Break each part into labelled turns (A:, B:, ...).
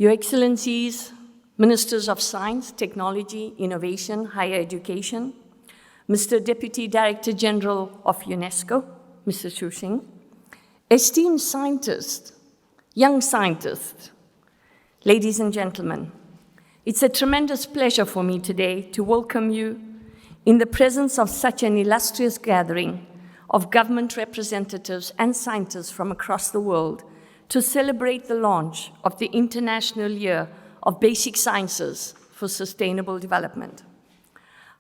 A: Your Excellencies, Ministers of Science, Technology, Innovation, Higher Education, Mr. Deputy Director General of UNESCO, Mr. Xu Xing, esteemed scientists, young scientists, ladies and gentlemen, it's a tremendous pleasure for me today to welcome you in the presence of such an illustrious gathering of government representatives and scientists from across the world to celebrate the launch of the International Year of Basic Sciences for Sustainable Development.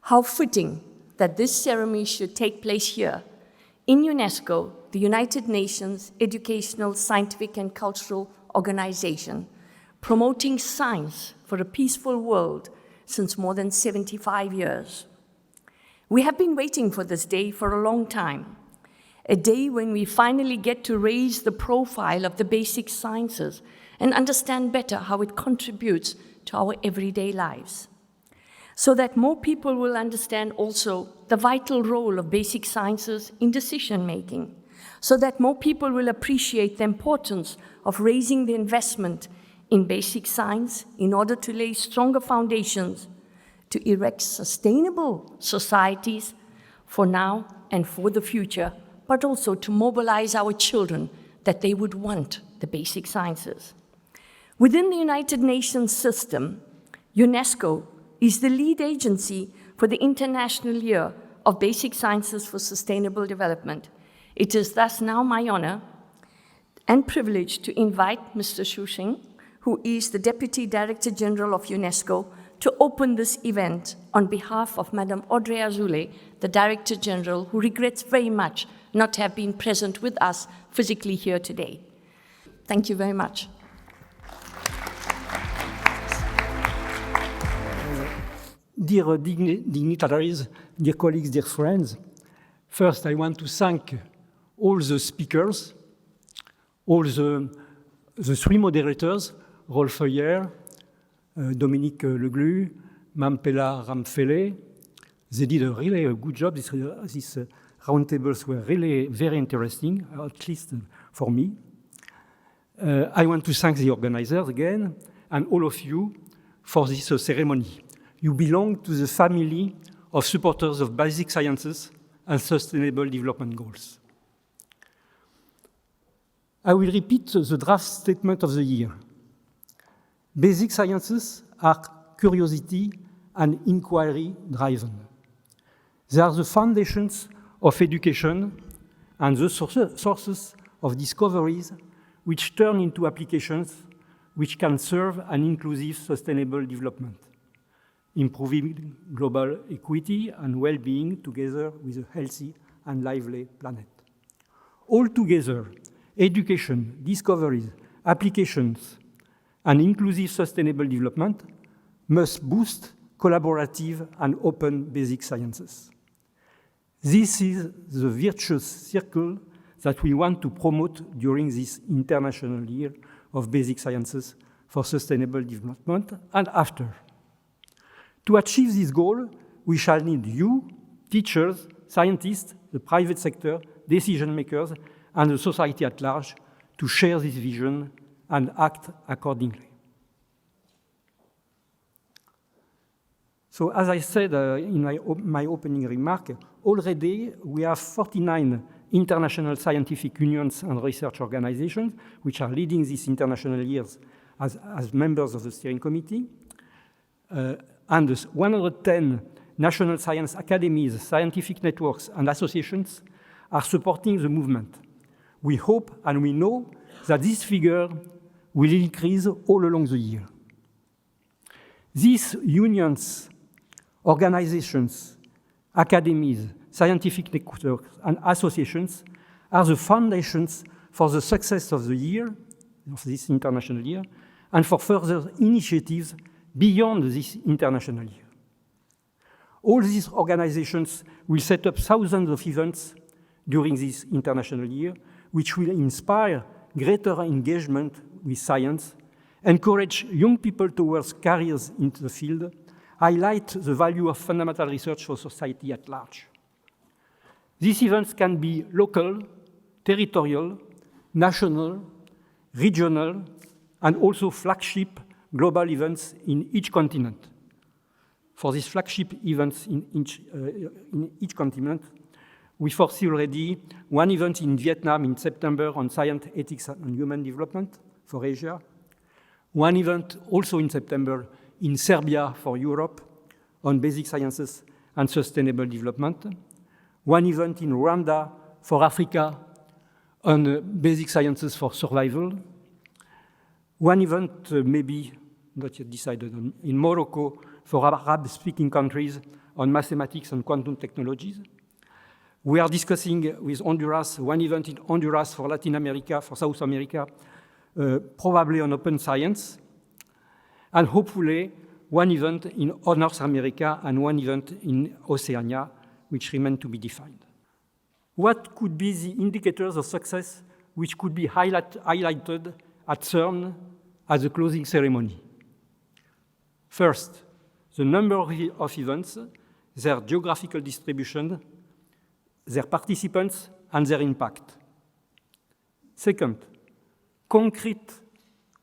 A: How fitting that this ceremony should take place here in UNESCO, the United Nations Educational, Scientific and Cultural Organization, promoting science for a peaceful world since more than 75 years. We have been waiting for this day for a long time, a day when we finally get to raise the profile of the basic sciences and understand better how it contributes to our everyday lives, so that more people will understand also the vital role of basic sciences in decision-making, so that more people will appreciate the importance of raising the investment in basic science in order to lay stronger foundations to erect sustainable societies for now and for the future, but also to mobilize our children that they would want the basic sciences. Within the United Nations system, UNESCO is the lead agency for the International Year of Basic Sciences for Sustainable Development. It is thus now my honor and privilege to invite Mr. Xu Xing, who is the Deputy Director General of UNESCO, to open this event on behalf of Madame Audrey Azoulay, the Director General, who regrets very much not to have been present with us physically here today. Thank you very much.
B: Dear dignitaries, dear colleagues, dear friends, first I want to thank all the speakers, all the three moderators, Rolf Feuer, Dominique Leglu, Mampela Ramfele. They did a really good job. These roundtables were really very interesting, at least for me. I want to thank the organizers again, and all of you for this ceremony. You belong to the family of supporters of basic sciences and sustainable development goals. I will repeat the draft statement of the year. Basic sciences are curiosity and inquiry driven. They are the foundations of education and the sources of discoveries which turn into applications which can serve an inclusive sustainable development, improving global equity and well-being together with a healthy and lively planet. Altogether, education, discoveries, applications, and inclusive sustainable development must boost collaborative and open basic sciences. This is the virtuous circle that we want to promote during this International Year of Basic Sciences for Sustainable Development and after. To achieve this goal, we shall need you, teachers, scientists, the private sector, decision makers, and the society at large to share this vision and act accordingly. So as I said in my opening remark, already we have 49 international scientific unions and research organizations which are leading these international years as members of the steering committee, and 110 national science academies, scientific networks, and associations are supporting the movement. We hope and we know that this figure will increase all along the year. These unions, organizations, academies, scientific networks, and associations are the foundations for the success of the year, of this international year, and for further initiatives beyond this international year. All these organizations will set up thousands of events during this international year, which will inspire greater engagement with science, encourage young people towards careers in the field, highlight the value of fundamental research for society at large. These events can be local, territorial, national, regional, and also flagship global events in each continent. For these flagship events in each continent, we foresee already one event in Vietnam in September on science, ethics, and human development for Asia, one event also in September in Serbia for Europe on basic sciences and sustainable development, one event in Rwanda for Africa on basic sciences for survival, one event maybe not yet decided on, in Morocco for Arab-speaking countries on mathematics and quantum technologies. We are discussing with Honduras one event in Honduras for Latin America, for South America, probably on open science, and hopefully one event in North America and one event in Oceania, which remain to be defined. What could be the indicators of success which could be highlighted at CERN at the closing ceremony? First, the number of events, their geographical distribution, their participants, and their impact. Second, concrete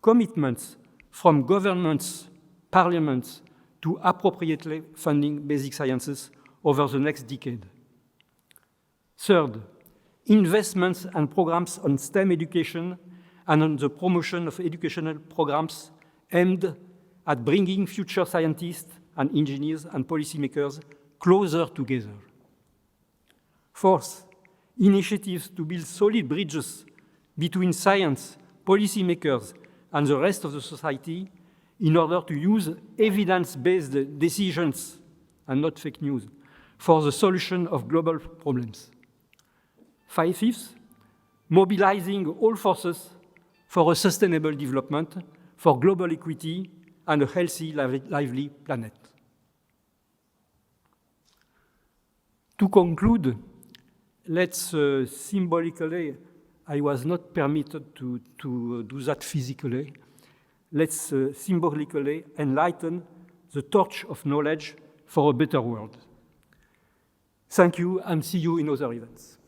B: commitments from governments, parliaments, to appropriately funding basic sciences over the next decade. Third, investments and programs on STEM education and on the promotion of educational programs aimed at bringing future scientists and engineers and policymakers closer together. Fourth, initiatives to build solid bridges between science, policymakers, and the rest of the society in order to use evidence-based decisions and not fake news for the solution of global problems. Fifth, mobilizing all forces for a sustainable development, for global equity, and a healthy, lively planet. To conclude, let's symbolically, I was not permitted to do that physically, let's symbolically enlighten the torch of knowledge for a better world. Thank you, and see you in other events.